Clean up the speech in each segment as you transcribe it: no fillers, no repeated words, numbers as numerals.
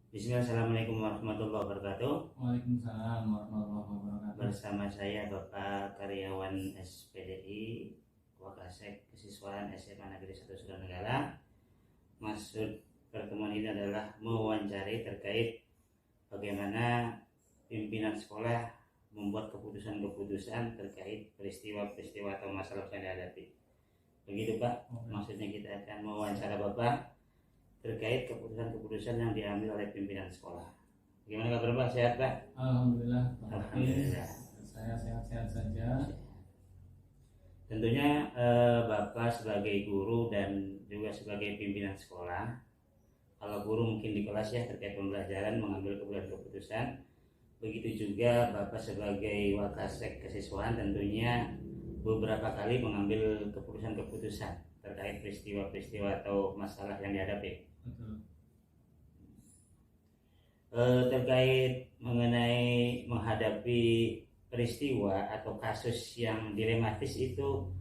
Bismillah, Assalamualaikum warahmatullahi wabarakatuh. Waalaikumsalam warahmatullahi wabarakatuh. Bersama saya Bapak Karyawan SPDI Wakasek Kesiswaan SMA Negeri 1 Suranegara. Maksud pertemuan ini adalah mewawancari terkait bagaimana pimpinan sekolah membuat keputusan-keputusan terkait peristiwa-peristiwa atau masalah yang dihadapi. Begitu Pak, maksudnya kita akan mewawancara Bapak terkait keputusan-keputusan yang diambil oleh pimpinan sekolah. Gimana kabar Pak? Sehat Pak? Alhamdulillah. Alhamdulillah. Saya sehat-sehat saja. Tentunya Bapak sebagai guru dan juga sebagai pimpinan sekolah, kalau guru mungkin di kelas ya terkait pembelajaran mengambil keputusan. Begitu juga Bapak sebagai Wakasek Kesiswaan tentunya beberapa kali mengambil keputusan-keputusan terkait peristiwa-peristiwa atau masalah yang dihadapi. Betul. Terkait mengenai menghadapi peristiwa atau kasus yang dilematis itu,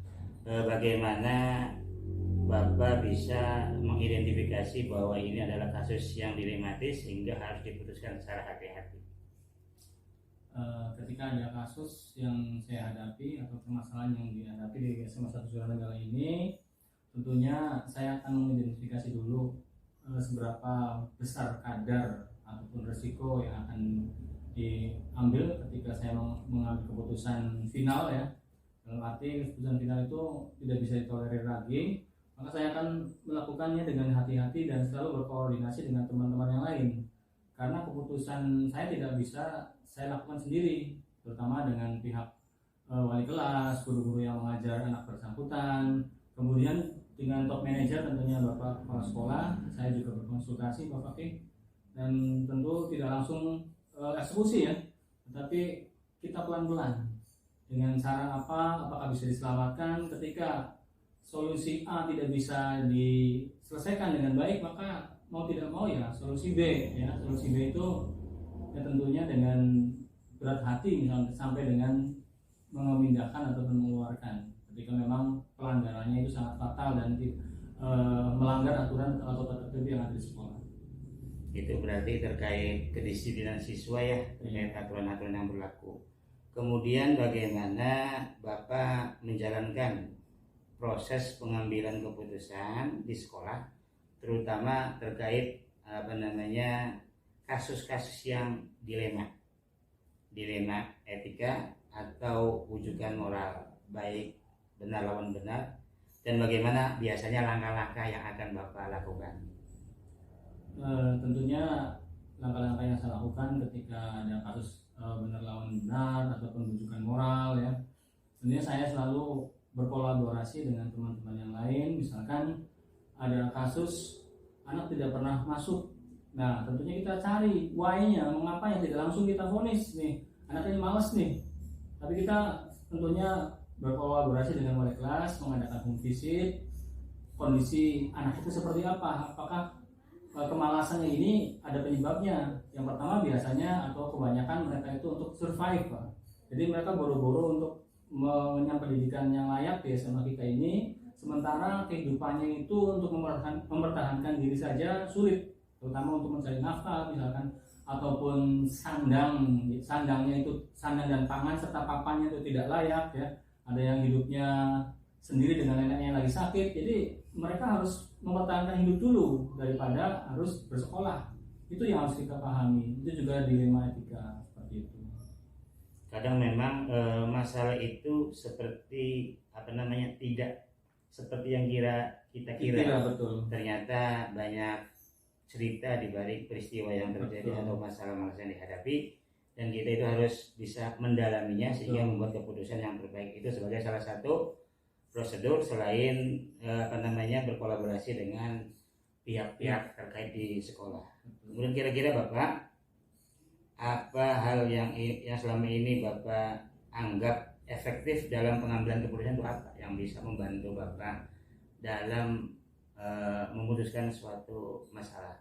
bagaimana Bapak bisa mengidentifikasi bahwa ini adalah kasus yang dilematis sehingga harus diputuskan secara hati-hati? Ketika ada kasus yang saya hadapi atau permasalahan yang dihadapi di SMA 1 Suranegara ini, tentunya saya akan mengidentifikasi dulu seberapa besar kadar ataupun resiko yang akan diambil ketika saya mengambil keputusan final ya. Dalam arti keputusan final itu tidak bisa ditolerir lagi, maka saya akan melakukannya dengan hati-hati dan selalu berkoordinasi dengan teman-teman yang lain. Karena keputusan saya tidak bisa saya lakukan sendiri, terutama dengan pihak wali kelas, guru-guru yang mengajar anak bersangkutan, kemudian dengan top manager tentunya Bapak Kepala Sekolah. Saya juga berkonsultasi Bapak Ki, dan tentu tidak langsung eksekusi ya, tetapi kita pelan-pelan dengan cara apakah bisa diselamatkan. Ketika solusi A tidak bisa diselesaikan dengan baik, maka mau tidak mau ya solusi B ya. Solusi B itu ya tentunya dengan berat hati, misalnya sampai dengan memindahkan atau mengeluarkan ketika memang pelanggarannya itu sangat fatal dan melanggar aturan atau tata tertib yang ada di sekolah. Itu berarti terkait kedisiplinan siswa ya, terkait aturan-aturan yang berlaku. Kemudian bagaimana Bapak menjalankan proses pengambilan keputusan di sekolah, terutama terkait kasus-kasus yang dilema etika atau wujudan moral, baik benar lawan benar, dan bagaimana biasanya langkah-langkah yang akan Bapak lakukan? Tentunya langkah-langkah yang saya lakukan ketika ada kasus benar lawan benar ataupun wujudan moral ya, tentunya saya selalu berkolaborasi dengan teman-teman yang lain. Misalkan ada kasus anak tidak pernah masuk, nah tentunya kita cari why-nya, mengapa yang tidak langsung kita vonis nih anak ini malas nih, tapi kita tentunya berkolaborasi dengan wali kelas, mengadakan home visit, kondisi anak itu seperti apa, apakah kemalasannya ini ada penyebabnya. Yang pertama biasanya atau kebanyakan mereka itu untuk survive Pak. Jadi mereka boro-boro untuk mengenyam pendidikan yang layak di SMA kita ini, sementara kehidupannya itu untuk mempertahankan diri saja sulit, terutama untuk mencari nafkah misalkan, ataupun sandangnya itu sandang dan pangan serta papannya itu tidak layak ya. Ada yang hidupnya sendiri dengan neneknya yang lagi sakit, jadi mereka harus mempertahankan hidup dulu daripada harus bersekolah. Itu yang harus kita pahami. Itu juga dilema etika seperti itu. Kadang memang masalah itu seperti tidak seperti yang kita kira. Betul. Ternyata banyak cerita di balik peristiwa yang terjadi. Betul. Atau masalah-masalah yang dihadapi, dan kita itu harus bisa mendalaminya sehingga membuat keputusan yang terbaik. Itu sebagai salah satu prosedur selain berkolaborasi dengan pihak-pihak terkait di sekolah. Kemudian kira-kira Bapak, apa hal yang selama ini Bapak anggap efektif dalam pengambilan keputusan itu apa yang bisa membantu Bapak dalam memutuskan suatu masalah?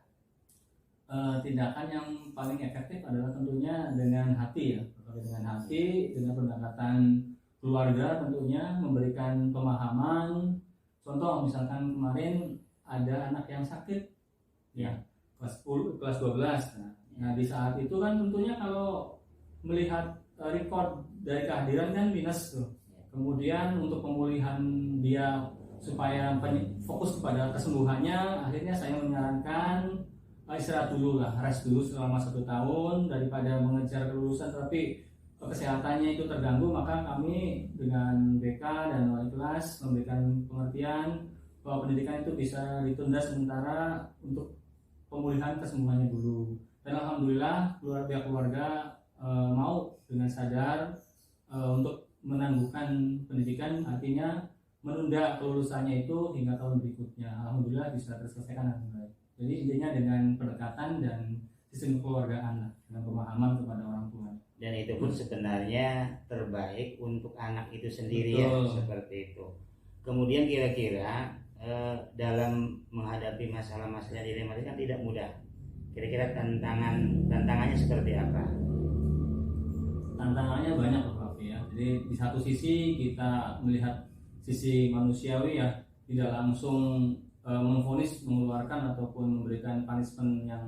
Tindakan yang paling efektif adalah tentunya dengan hati ya, dengan hati, dengan pendekatan keluarga tentunya, memberikan pemahaman. Contoh misalkan kemarin ada anak yang sakit ya, kelas 10, kelas 12. Nah, di saat itu kan tentunya kalau melihat record dari kehadiran kan minus tuh. Kemudian untuk pemulihan dia supaya fokus kepada kesembuhannya, akhirnya saya menyarankan istirahat dulu lah, rest dulu selama 1 tahun daripada mengejar kelulusan tapi kesehatannya itu terganggu. Maka kami dengan BK dan wali kelas memberikan pengertian bahwa pendidikan itu bisa ditunda sementara untuk pemulihan kesembuhannya dulu. Dan alhamdulillah pihak keluarga mau dengan sadar untuk menangguhkan pendidikan, artinya menunda kelulusannya itu hingga tahun berikutnya. Alhamdulillah bisa terselesaikan dengan baik. Jadi intinya dengan pendekatan dan sistem kekeluargaan, dengan pemahaman kepada orang tua. Dan itu pun sebenarnya terbaik untuk anak itu sendiri. Betul. Ya, seperti itu. Kemudian kira-kira dalam menghadapi masalah-masalah dilema itu kan tidak mudah. Kira-kira tantangannya seperti apa? Tantangannya banyak Pak ya. Jadi di satu sisi kita melihat sisi manusiawi ya, tidak langsung memvonis, mengeluarkan ataupun memberikan punishment yang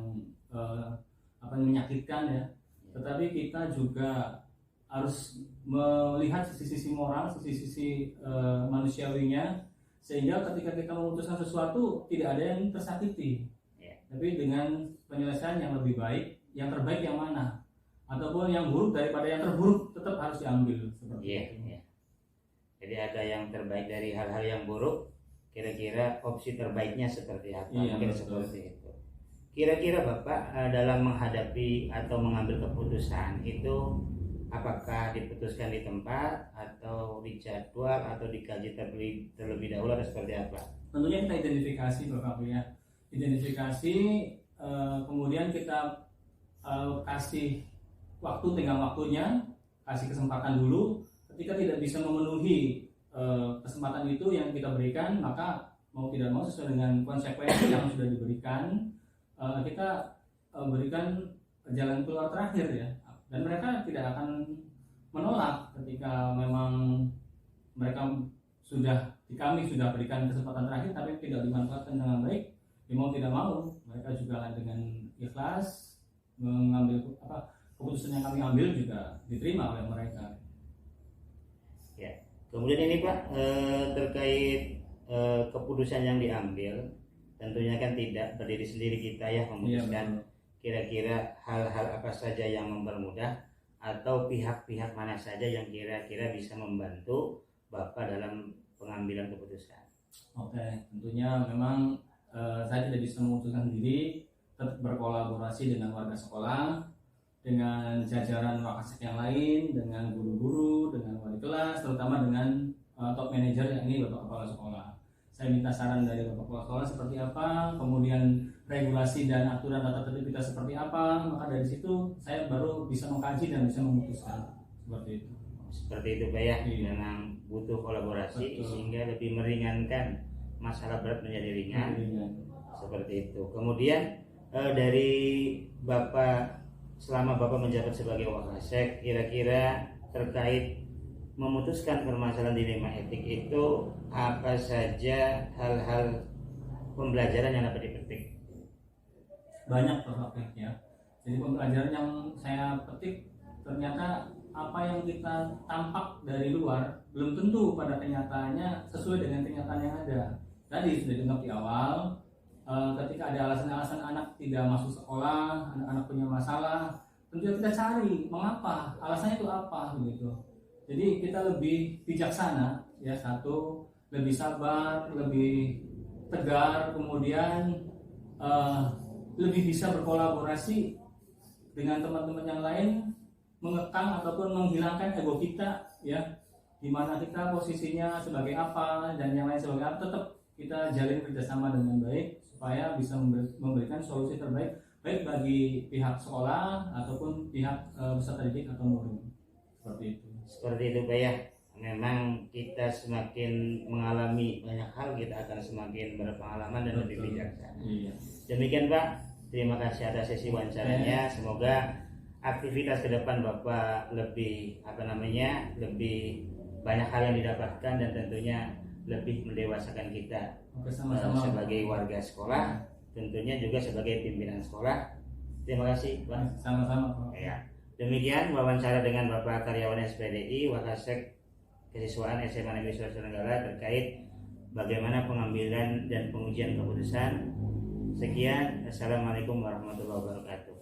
menyakitkan ya. Tetapi kita juga harus melihat sisi-sisi moral, sisi-sisi manusiawinya, sehingga ketika kita memutuskan sesuatu tidak ada yang tersakiti. Tapi dengan penyelesaian yang lebih baik, yang terbaik yang mana, ataupun yang buruk daripada yang terburuk tetap harus diambil seperti itu. Jadi ada yang terbaik dari hal-hal yang buruk, kira-kira opsi terbaiknya seperti apa? Mungkin seperti itu. Kira-kira Bapak dalam menghadapi atau mengambil keputusan itu apakah diputuskan di tempat atau dijadwal atau dikaji terlebih dahulu atau seperti apa? Tentunya kita identifikasi Bapak ya. Identifikasi kemudian kita kasih waktu, tenggang waktunya, kasih kesempatan dulu. Ketika tidak bisa memenuhi kesempatan itu yang kita berikan, maka mau tidak mau sesuai dengan konsekuensi yang sudah diberikan, kita berikan jalan keluar terakhir ya. Dan mereka tidak akan menolak ketika memang kami sudah berikan kesempatan terakhir tapi tidak dimanfaatkan dengan baik. Mau tidak mau mereka juga dengan ikhlas mengambil keputusan yang kami ambil juga diterima oleh mereka. Ya. Kemudian ini Pak terkait keputusan yang diambil, tentunya kan tidak berdiri sendiri kita ya memutuskan. Kira-kira hal-hal apa saja yang mempermudah atau pihak-pihak mana saja yang kira-kira bisa membantu Bapak dalam pengambilan keputusan? Oke, tentunya memang saya tidak bisa memutuskan sendiri, tetap berkolaborasi dengan warga sekolah, dengan jajaran Wakasek yang lain, dengan guru-guru, dengan wali kelas, terutama dengan top manager yang ini Bapak Kepala Sekolah. Saya minta saran dari Bapak Kepala Sekolah seperti apa, kemudian regulasi dan aturan tata tertib kita seperti apa, maka dari situ saya baru bisa mengkaji dan bisa memutuskan seperti itu. Seperti itu Pak ya, memang butuh kolaborasi. Betul. Sehingga lebih meringankan masalah berat menjadi ringan. Seperti itu. Kemudian dari Bapak selama Bapak menjabat sebagai Wakasek, kira-kira terkait memutuskan permasalahan dilema etik itu apa saja hal-hal pembelajaran yang dapat dipetik? Banyak Pak ya. Jadi pembelajaran yang saya petik, ternyata apa yang kita tampak dari luar belum tentu pada kenyataannya sesuai dengan kenyataan yang ada. Tadi sudah diungkap di awal, ketika ada alasan-alasan anak tidak masuk sekolah, anak-anak punya masalah, tentunya kita cari mengapa, alasannya itu apa begitu. Jadi kita lebih bijaksana ya, satu, lebih sabar, lebih tegar, kemudian lebih bisa berkolaborasi dengan teman-teman yang lain, mengekang ataupun menghilangkan ego kita ya, dimana kita posisinya sebagai apa dan yang lain sebagai apa, tetap kita jalin kerjasama dengan baik supaya bisa memberikan solusi terbaik baik bagi pihak sekolah ataupun pihak peserta didik atau murid. Seperti itu. Seperti itu Pak ya. Memang kita semakin mengalami banyak hal, kita akan semakin berpengalaman dan lebih bijaksana. Iya. Demikian Pak. Terima kasih atas sesi wawancaranya. Semoga aktivitas ke depan Bapak lebih lebih banyak hal yang didapatkan dan tentunya lebih mendewasakan kita. Oke, sama-sama. Sebagai warga sekolah, tentunya juga sebagai pimpinan sekolah. Terima kasih Pak. Sama-sama Pak. Ya. Demikian wawancara dengan Bapak karyawan SPDI Wakasek Kesiswaan SMA Negeri Sulawesi Tenggara terkait bagaimana pengambilan dan pengujian keputusan. Sekian, assalamualaikum warahmatullahi wabarakatuh.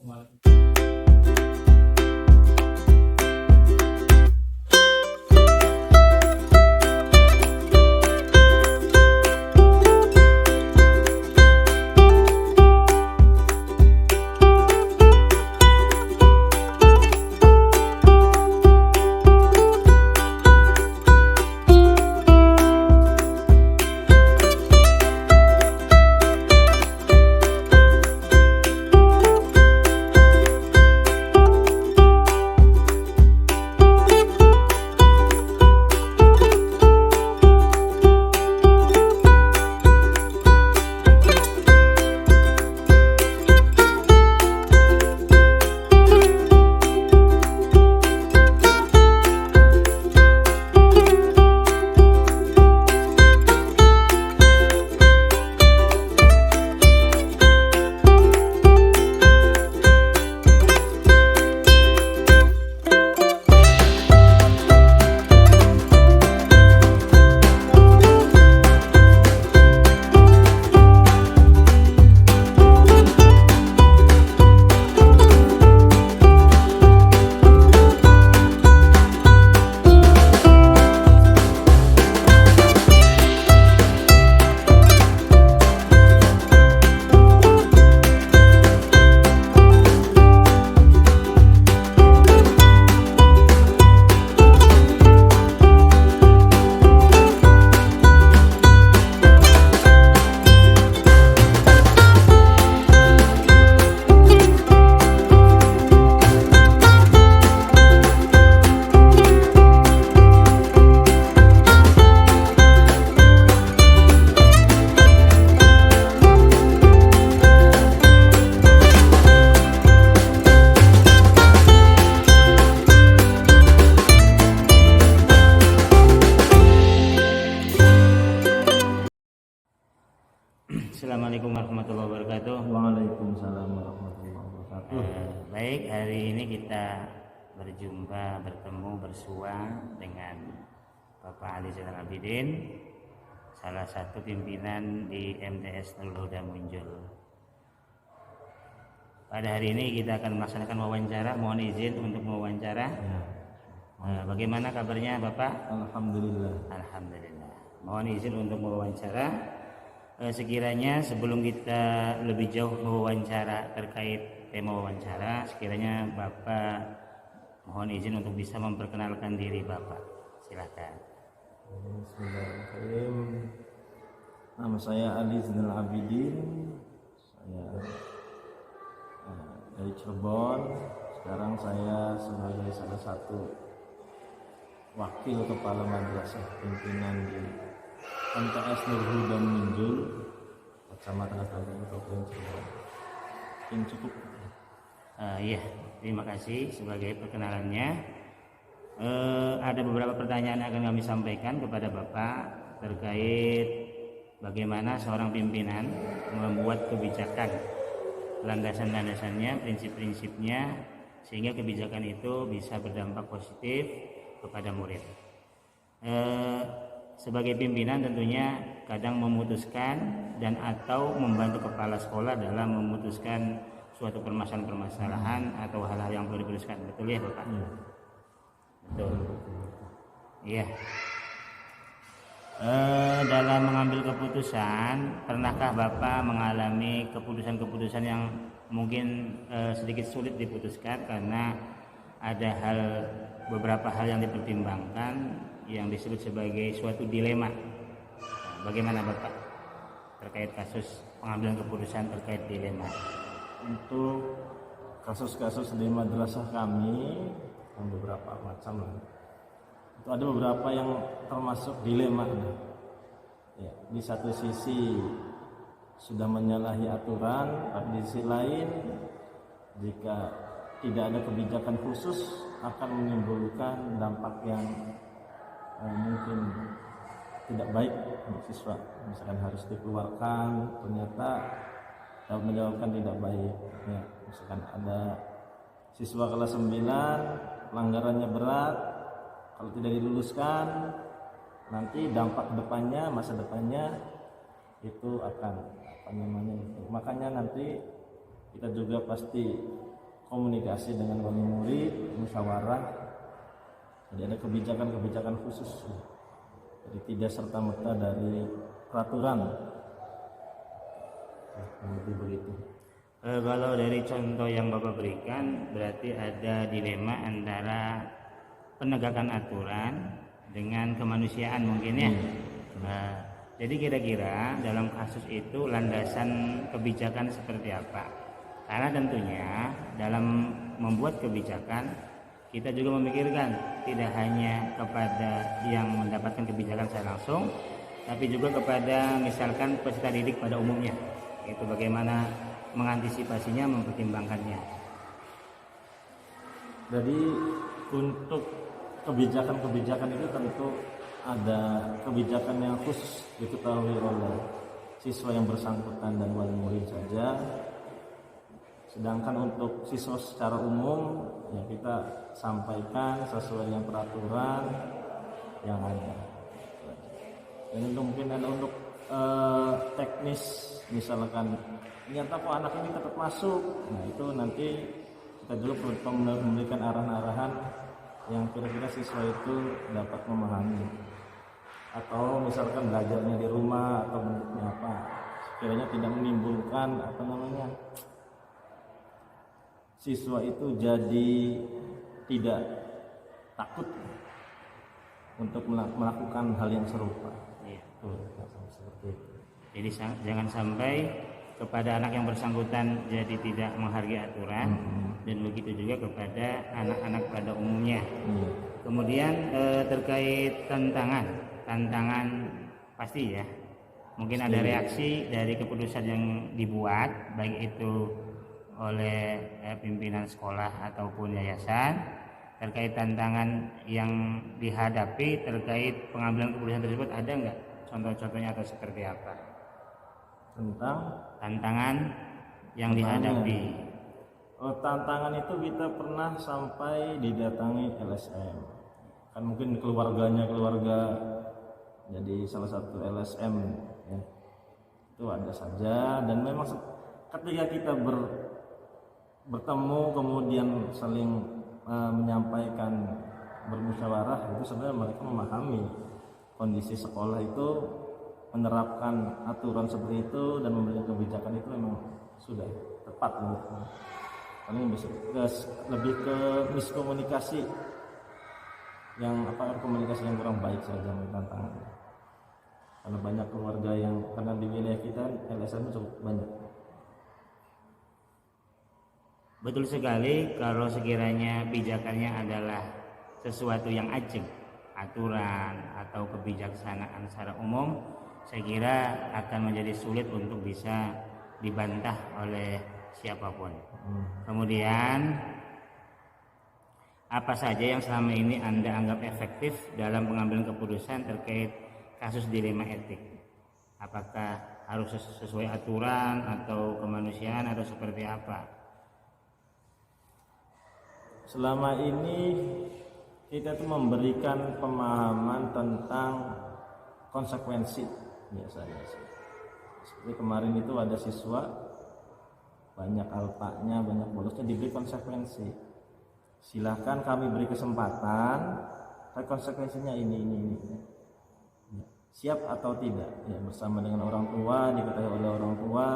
Assalamualaikum warahmatullahi wabarakatuh. Waalaikumsalam warahmatullahi wabarakatuh. Baik, hari ini kita berjumpa, bertemu, bersua dengan Bapak Ali Zainal Abidin, salah satu pimpinan di MTS Nurul Huda Muncul. Pada hari ini kita akan melaksanakan wawancara. Mohon izin untuk mewawancara. Bagaimana kabarnya Bapak? Alhamdulillah. Alhamdulillah. Mohon izin untuk mewawancara. Sekiranya sebelum kita lebih jauh mewawancara terkait tema wawancara, sekiranya Bapak mohon izin untuk bisa memperkenalkan diri Bapak. Silakan. Bismillahirrahmanirrahim. Nama saya Ali Zainal Abidin. Saya dari Cirebon. Sekarang saya sebagai salah satu wakil kepala madrasah pimpinan di MTS Nurul Huda Muncul, Kecamatan Kabupaten Cirebon. Ini cukup. Iya, terima kasih sebagai perkenalannya. Ada beberapa pertanyaan yang akan kami sampaikan kepada Bapak terkait bagaimana seorang pimpinan membuat kebijakan, landasan-landasannya, prinsip-prinsipnya, sehingga kebijakan itu bisa berdampak positif kepada murid. Sebagai pimpinan tentunya kadang memutuskan dan atau membantu kepala sekolah dalam memutuskan suatu permasalahan atau hal-hal yang perlu diputuskan. Betul ya Bapak? Betul. Iya. Dalam mengambil keputusan, pernahkah Bapak mengalami keputusan-keputusan yang mungkin sedikit sulit diputuskan karena ada beberapa hal yang dipertimbangkan yang disebut sebagai suatu dilema? Bagaimana Bapak terkait kasus pengambilan keputusan terkait dilema? Untuk kasus-kasus di madrasah kami yang beberapa macam lah. Itu ada beberapa yang termasuk dilema. Ya, di satu sisi sudah menyalahi aturan, tapi di sisi lain jika tidak ada kebijakan khusus akan menimbulkan dampak yang mungkin tidak baik untuk siswa. Misalkan harus dikeluarkan, ternyata dapat menjawabkan tidak baik. Ya, misalkan ada siswa kelas 9 pelanggarannya berat, kalau tidak diluluskan nanti dampak depannya, masa depannya itu akan apa namanya itu. Makanya nanti kita juga pasti komunikasi dengan wali murid, musyawarah. Jadi ada kebijakan-kebijakan khusus. Jadi tidak serta-merta dari peraturan. Lebih begitu. Kalau dari contoh yang Bapak berikan, berarti ada dilema antara penegakan aturan dengan kemanusiaan mungkin ya. Jadi kira-kira dalam kasus itu landasan kebijakan seperti apa? Karena tentunya dalam membuat kebijakan kita juga memikirkan tidak hanya kepada yang mendapatkan kebijakan secara langsung, tapi juga kepada misalkan peserta didik pada umumnya. Itu bagaimana mengantisipasinya, mempertimbangkannya. Jadi untuk kebijakan-kebijakan itu tentu ada kebijakan yang khusus diketahui oleh siswa yang bersangkutan dan wali murid saja. Sedangkan untuk siswa secara umum ya kita sampaikan sesuai dengan peraturan yang ada. Dan itu mungkin ada untuk teknis, misalkan ternyata kok anak ini tetap masuk, nah itu nanti kita juga perlu memberikan arahan-arahan yang kira-kira siswa itu dapat memahami, atau misalkan belajarnya di rumah atau bentuknya apa, sekiranya tidak menimbulkan apa namanya siswa itu jadi tidak takut untuk melakukan hal yang serupa. Iya. Seperti itu. Jadi jangan sampai kepada anak yang bersangkutan jadi tidak menghargai aturan, dan begitu juga kepada anak-anak pada umumnya. Kemudian terkait tantangan pasti ya, mungkin ada reaksi dari keputusan yang dibuat baik itu oleh pimpinan sekolah ataupun yayasan terkait tantangan yang dihadapi terkait pengambilan keputusan tersebut. Ada nggak contoh-contohnya atau seperti apa tentang tantangan yang dihadapi? Tantangan itu kita pernah sampai didatangi LSM, kan mungkin keluarga jadi salah satu LSM ya. Itu ada saja, dan memang ketika kita bertemu kemudian saling menyampaikan, bermusyawarah, itu sebenarnya mereka memahami kondisi sekolah itu, menerapkan aturan seperti itu dan memberikan kebijakan itu memang sudah tepat menurut. Karena lebih ke miskomunikasi komunikasi yang kurang baik saja tantangan. Karena banyak keluarga yang, karena di wilayah kita LSM cukup banyak. Betul sekali, kalau sekiranya pijakannya adalah sesuatu yang ajeng, aturan atau kebijaksanaan secara umum, saya kira akan menjadi sulit untuk bisa dibantah oleh siapapun. Kemudian apa saja yang selama ini Anda anggap efektif dalam pengambilan keputusan terkait kasus dilema etik? Apakah harus sesuai aturan atau kemanusiaan atau seperti apa? Selama ini kita tuh memberikan pemahaman tentang konsekuensi biasanya sih. Seperti kemarin itu ada siswa banyak alpanya, banyak bolosnya, diberi konsekuensi. Silahkan kami beri kesempatan, tapi konsekuensinya ini. Siap atau tidak? Ya, bersama dengan orang tua, diketahui oleh orang tua,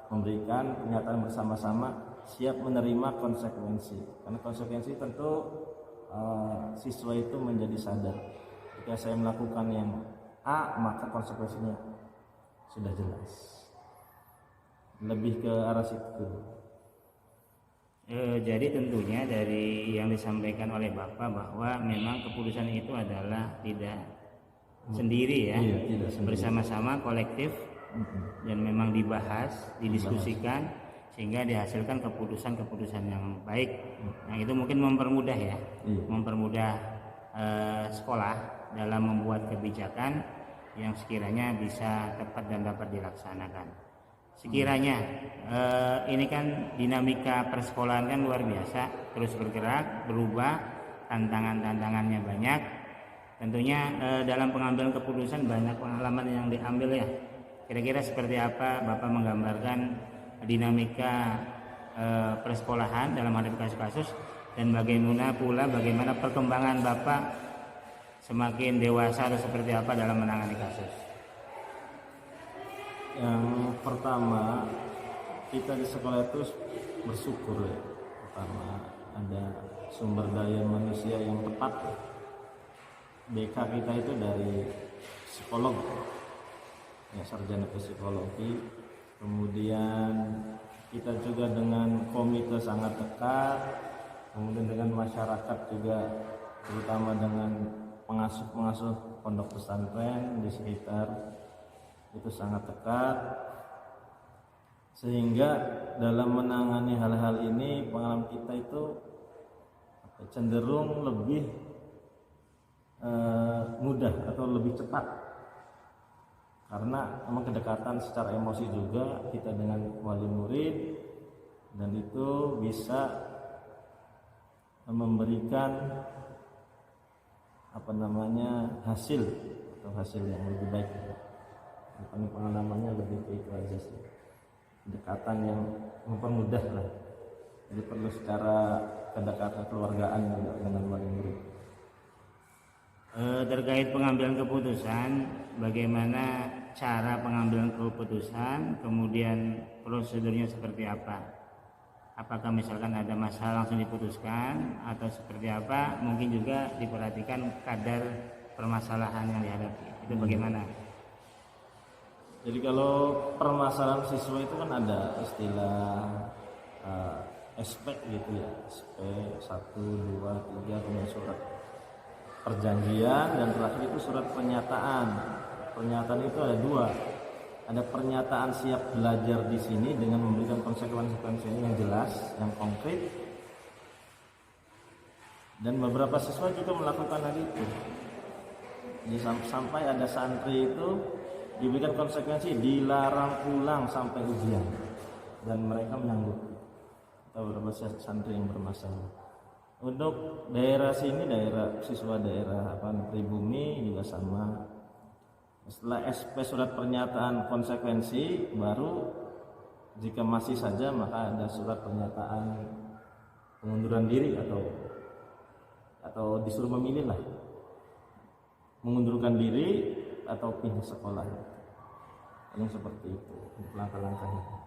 memberikan pernyataan bersama-sama siap menerima konsekuensi. Karena konsekuensi tentu siswa itu menjadi sadar. Jika saya melakukan yang A, maka konsekuensinya sudah jelas. Lebih ke arah situ. Jadi tentunya dari yang disampaikan oleh Bapak bahwa memang keputusan itu adalah tidak sendiri ya, tidak sendiri. Bersama-sama kolektif dan memang dibahas, didiskusikan sehingga dihasilkan keputusan-keputusan yang baik. Yang itu mungkin mempermudah ya, mempermudah sekolah dalam membuat kebijakan yang sekiranya bisa tepat dan dapat dilaksanakan. sekiranya ini kan dinamika persekolahan kan luar biasa, terus bergerak, berubah, tantangannya banyak. Tentunya dalam pengambilan keputusan banyak pengalaman yang diambil ya. Kira-kira seperti apa Bapak menggambarkan dinamika persekolahan dalam menghadapi kasus-kasus, dan bagaimana perkembangan Bapak semakin dewasa atau seperti apa dalam menangani kasus? Yang pertama, kita di sekolah itu bersyukur ya. Pertama, ada sumber daya manusia yang tepat. BK kita itu dari psikolog, ya, sarjana psikologi. Kemudian kita juga dengan komite sangat dekat, kemudian dengan masyarakat juga, terutama dengan pengasuh pondok pesantren di sekitar itu sangat dekat, sehingga dalam menangani hal-hal ini pengalaman kita itu cenderung lebih mudah atau lebih cepat, karena memang kedekatan secara emosi juga kita dengan wali murid, dan itu bisa memberikan hasil yang lebih baik. Pengalamannya lebih ke itu aja sih, kedekatan yang mempermudah lah. Jadi perlu secara kedekatan keluargaan dengan wali murid. Terkait pengambilan keputusan, bagaimana cara pengambilan keputusan, kemudian prosedurnya seperti apa? Apakah misalkan ada masalah langsung diputuskan atau seperti apa? Mungkin juga diperhatikan kadar permasalahan yang dihadapi. Itu bagaimana? Jadi kalau permasalahan siswa itu kan ada istilah SP gitu ya, SP 1, 2, 3, kemudian surat perjanjian, dan terakhir itu surat pernyataan. Pernyataan itu ada dua, ada pernyataan siap belajar di sini dengan memberikan konsekuensi yang jelas, yang konkret, dan beberapa siswa juga melakukan hal itu. Jadi sampai ada santri itu diberikan konsekuensi dilarang pulang sampai ujian, dan mereka menyanggupi. Atau beberapa santri yang bermasalah. Untuk daerah sini, siswa daerah pribumi juga sama. Setelah SP surat pernyataan konsekuensi, baru jika masih saja maka ada surat pernyataan pengunduran diri atau disuruh memilih lah, mengundurkan diri atau pindah sekolah. Yang seperti itu langkah-langkahnya.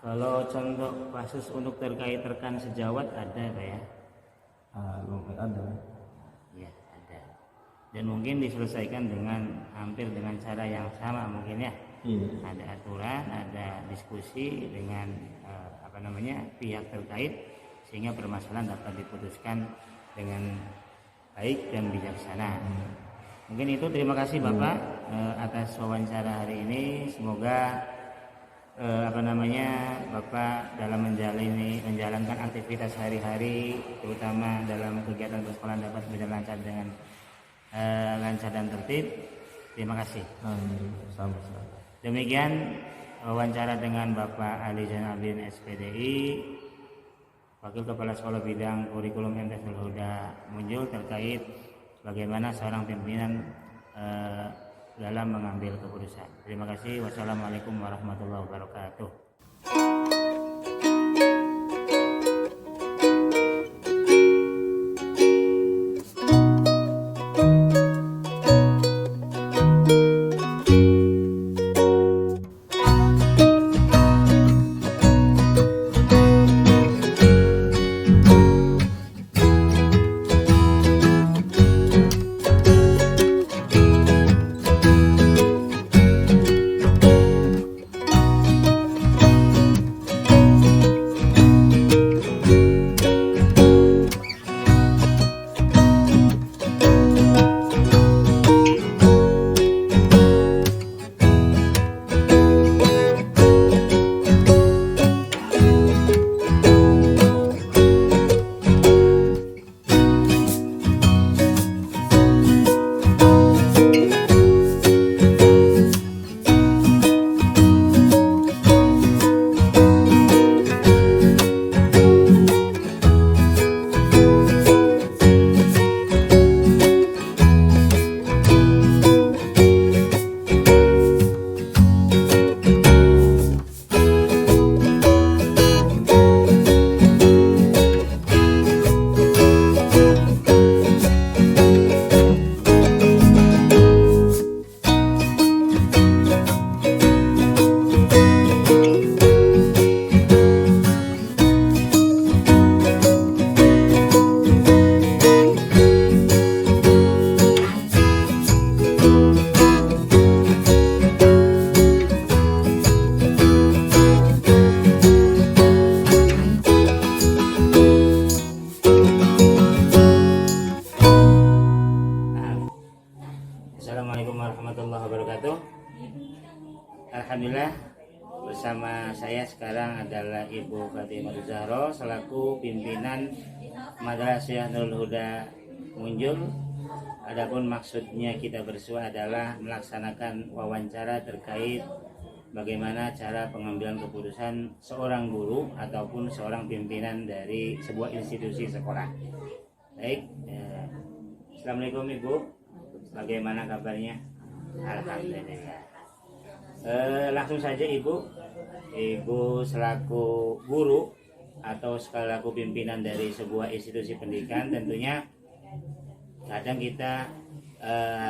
Kalau contoh kasus untuk terkait rekan sejawat ada Pak ya? Ada. Ya ada. Dan mungkin diselesaikan hampir dengan cara yang sama mungkin ya. Iya. Ada aturan, ada diskusi dengan pihak terkait, sehingga permasalahan dapat diputuskan dengan baik dan bijaksana. Mungkin itu, terima kasih Bapak atas wawancara hari ini. Semoga Bapak dalam menjalankan aktivitas sehari-hari, terutama dalam kegiatan persekolahan, dapat berjalan lancar dengan lancar dan tertib. Terima kasih. Sama-sama. Demikian wawancara dengan Bapak Ali Zainal-Abidin SPDI, Wakil Kepala Sekolah Bidang Kurikulum MTS Nurul Huda Munjul, terkait bagaimana seorang pimpinan dalam mengambil keputusan. Terima kasih. Wassalamualaikum warahmatullahi wabarakatuh. Alhamdulillah bersama saya sekarang adalah Ibu Fatimah Zahro selaku pimpinan Madrasah Nurul Huda Munjul. Adapun maksudnya kita bersua adalah melaksanakan wawancara terkait bagaimana cara pengambilan keputusan seorang guru ataupun seorang pimpinan dari sebuah institusi sekolah. Baik, Assalamualaikum Ibu, bagaimana kabarnya? Alhamdulillah. Langsung saja Ibu selaku guru atau selaku pimpinan dari sebuah institusi pendidikan, tentunya kadang kita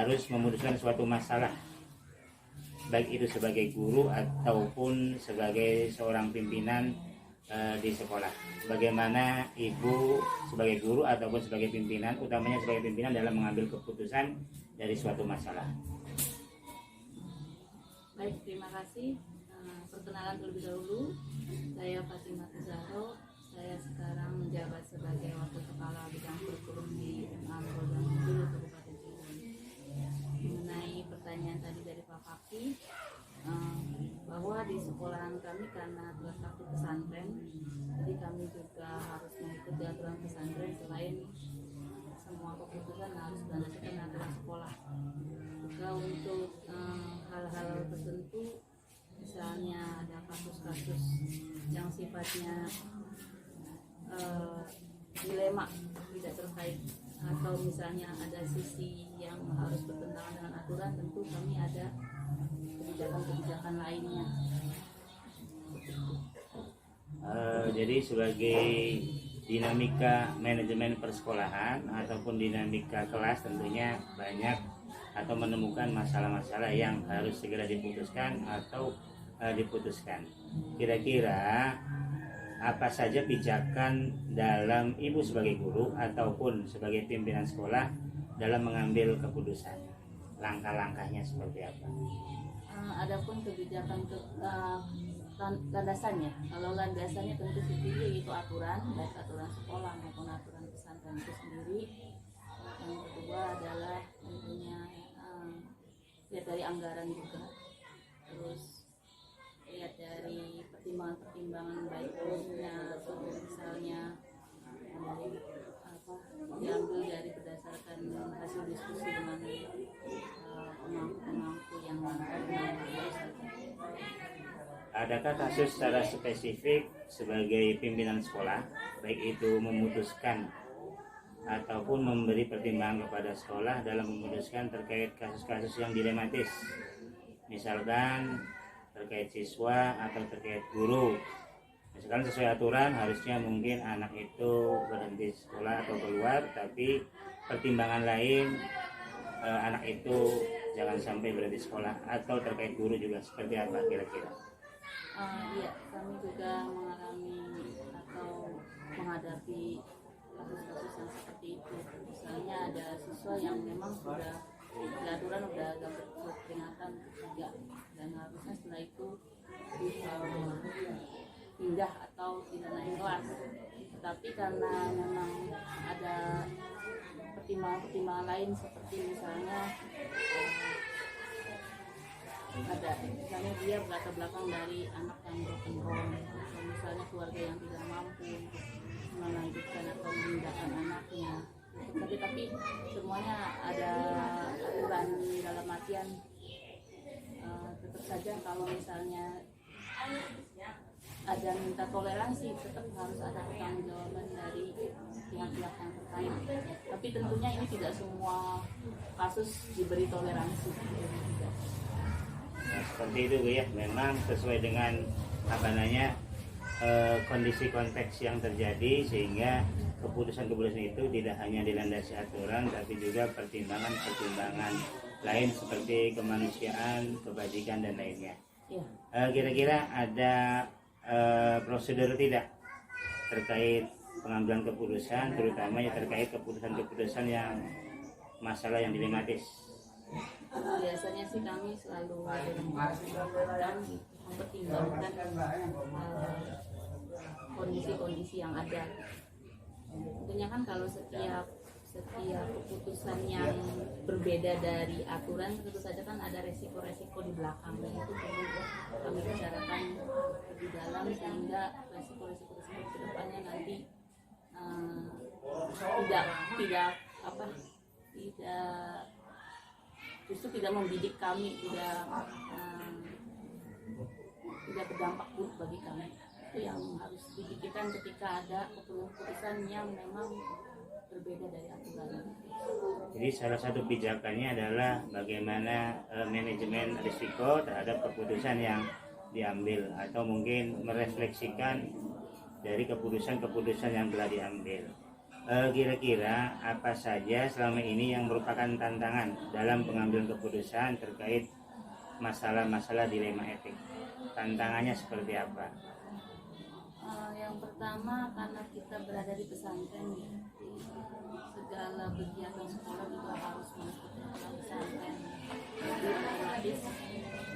harus memutuskan suatu masalah, baik itu sebagai guru ataupun sebagai seorang pimpinan di sekolah. Bagaimana Ibu sebagai guru ataupun sebagai pimpinan, utamanya sebagai pimpinan dalam mengambil keputusan dari suatu masalah? Baik, terima kasih. Perkenalan terlebih dahulu, saya Fatimah Zahro. Saya sekarang menjabat sebagai Wakil Kepala Bidang Kurikulum di SMA Nurul Munjul Kabupaten Cirebon. Mengenai pertanyaan tadi dari Pak Fakih, bahwa di sekolahan kami karena terletak di pesantren, jadi kami juga harus mengikuti aturan pesantren. Selain semua keputusan harus berdasarkan aturan sekolah. Jika untuk hal-hal tertentu, misalnya ada kasus-kasus yang sifatnya dilema tidak terkait, atau misalnya ada sisi yang harus bertentangan dengan aturan, tentu kami ada kebijakan-kebijakan lainnya. Jadi sebagai dinamika manajemen persekolahan ataupun dinamika kelas, tentunya banyak atau menemukan masalah-masalah yang harus segera diputuskan atau diputuskan. Kira-kira apa saja pijakan dalam Ibu sebagai guru ataupun sebagai pimpinan sekolah dalam mengambil keputusan? Langkah-langkahnya seperti apa? Adapun kebijakan landasannya, kalau landasannya tentu sendiri yaitu aturan, baik aturan sekolah maupun aturan pesantren itu sendiri. Yang kedua adalah tentunya lihat dari anggaran juga, terus lihat dari pertimbangan-pertimbangan baiknya, atau misalnya diambil dari berdasarkan hasil diskusi dengan pemangku-pemangku yang Adakah kasus secara spesifik sebagai pimpinan sekolah, baik itu memutuskan ataupun memberi pertimbangan kepada sekolah dalam memutuskan terkait kasus-kasus yang dilematis, misalkan terkait siswa atau terkait guru? Misalkan sesuai aturan harusnya mungkin anak itu berhenti sekolah atau keluar, tapi pertimbangan lain anak itu jangan sampai berhenti sekolah, atau terkait guru juga seperti apa kira-kira? Iya, kami juga mengalami atau menghadapi kasus-kasus yang seperti itu. Misalnya ada siswa yang memang sudah di aturan udah dapat surat peringatan ketiga, dan harusnya setelah itu pindah atau tidak naik kelas. Tetapi karena memang ada pertimbangan lain, seperti misalnya misalnya dia berlatar belakang dari anak yang broken home, atau misalnya keluarga yang tidak mampu melanjutkan atau memindahkan anaknya. Tapi semuanya ada aturan dalam artian tetap saja kalau misalnya ada minta toleransi, tetap harus ada pertanggungjawaban dari pihak-pihak yang terkait. Tapi tentunya ini tidak semua kasus diberi toleransi. Nah, seperti itu Bu ya, memang sesuai dengan kondisi konteks yang terjadi, sehingga keputusan-keputusan itu tidak hanya dilandasi aturan tapi juga pertimbangan-pertimbangan lain seperti kemanusiaan, kebajikan dan lainnya. Ya. Kira-kira ada prosedur tidak terkait pengambilan keputusan, terutama terkait keputusan-keputusan yang masalah yang dilematis? Biasanya sih kami selalu mempertimbangkan kondisi-kondisi yang ada. Tentunya kan kalau setiap setiap keputusan yang berbeda dari aturan tentu saja kan ada resiko-resiko di belakangnya, itu perlu kami bicarakan lebih dalam sehingga resiko-resiko tersebut ke depannya nanti tidak justru tidak membidik kami, tidak berdampak buruk bagi kami. Itu yang harus dipikirkan ketika ada keputusan yang memang berbeda dari aturan. Jadi salah satu pijakannya adalah bagaimana manajemen risiko terhadap keputusan yang diambil, atau mungkin merefleksikan dari keputusan-keputusan yang telah diambil. Kira-kira apa saja selama ini yang merupakan tantangan dalam pengambilan keputusan terkait masalah-masalah dilema etik? Tantangannya seperti apa? Yang pertama, karena kita berada di pesantren, segala kegiatan sekolah juga harus mengikuti aturan pesantren. Jadi otomatis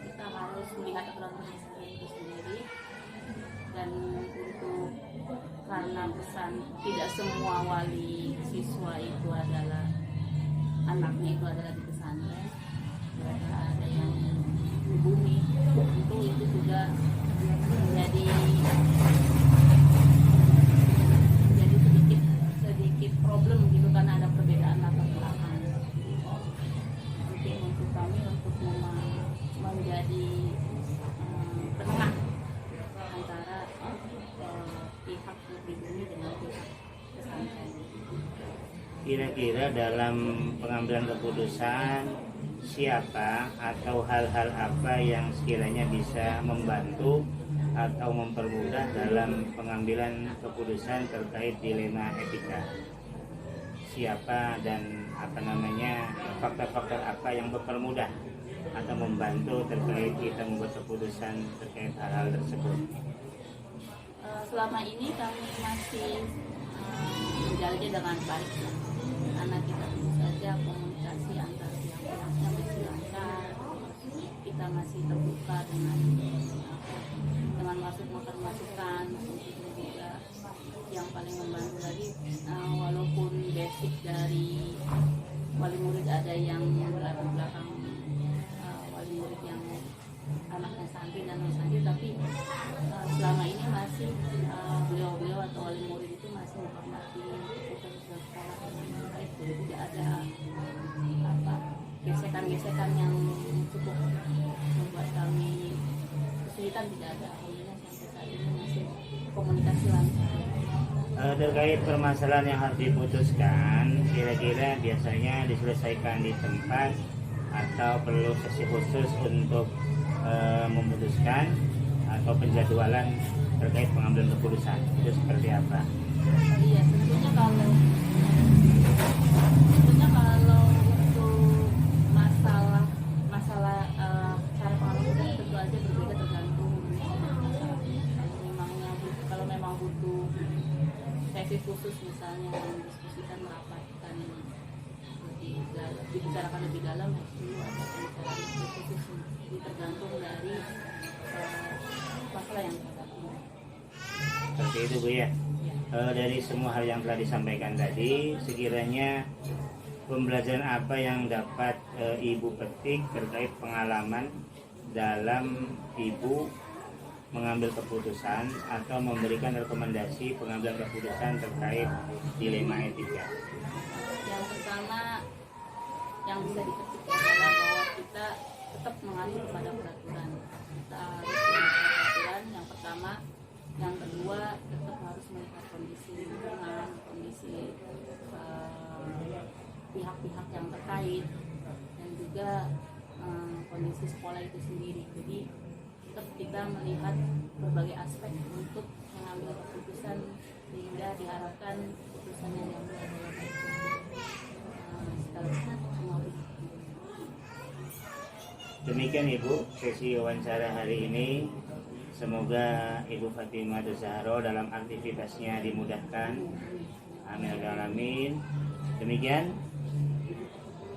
kita harus melihat aturan pesantren itu sendiri. Dan untuk karena tidak semua wali siswa itu adalah anaknya itu adalah di pesantren, mereka ada yang hubungi, itu juga menjadi sedikit problem gitu, karena ada perbedaan latar belakang. Mungkin untuk kami untuk menjadi penengah antara pihak pribumi dengan pihak pesantren. Kira-kira dalam pengambilan keputusan siapa atau hal-hal apa yang sekiranya bisa membantu atau mempermudah dalam pengambilan keputusan terkait dilema etika? Siapa dan faktor-faktor apa yang mempermudah atau membantu terkait kita membuat keputusan terkait hal-hal tersebut? Selama ini kami masih menjalannya dengan baik, karena kita tentu saja komunikasi antar pihak-pihaknya masih lancar, kita masih terbuka dengan masukan, juga yang paling membantu lagi, walaupun basic dari wali murid ada yang berlatar belakang wali murid yang anaknya santri dan non santri, tapi selama ini masih beliau atau wali murid itu masih menghormati keputusan sekolah dengan baik, jadi tidak ada gesekan-gesekan yang cukup membuat kami kesulitan, tidak ada. Sampai saat ini masih komunikasi lancar. Terkait permasalahan yang harus diputuskan, kira-kira biasanya diselesaikan di tempat atau perlu sesi khusus untuk memutuskan atau penjadwalan terkait pengambilan keputusan, itu seperti apa? Iya, tentunya kalau untuk masalah cara pengambilan tentu aja berbeda tergantung kalau memang butuh sesi khusus misalnya mendiskusikan, merapatkan dibicarakan lebih dalam, itu ada sesi khusus, tergantung dari masalah yang terhadapi. Seperti itu Bu ya. Dari semua hal yang telah disampaikan tadi, sekiranya pembelajaran apa yang dapat Ibu petik terkait pengalaman dalam Ibu mengambil keputusan atau memberikan rekomendasi pengambilan keputusan terkait dilema etika? Yang pertama yang bisa dipetik adalah bahwa kita tetap mengacu kepada peraturan. Kita harus melihat peraturan yang pertama. Yang kedua, tetap harus melihat kondisi lingkungan, kondisi pihak-pihak yang terkait, dan juga kondisi sekolah itu sendiri. Jadi tetap kita melihat berbagai aspek untuk mengambil keputusan, sehingga diharapkan keputusan yang diambil adalah baik untuk semua. Demikian Ibu sesi wawancara hari ini. Semoga Ibu Fatimah Zahro dalam aktivitasnya dimudahkan. Amin ya rabbal alamin. Demikian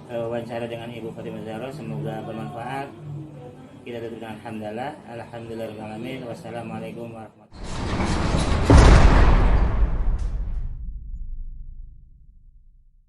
wawancara dengan Ibu Fatimah Zahro, semoga bermanfaat. Kita tutup dengan alhamdulillah. Alhamdulillahirabbil alamin. Wassalamualaikum warahmatullahi wabarakatuh.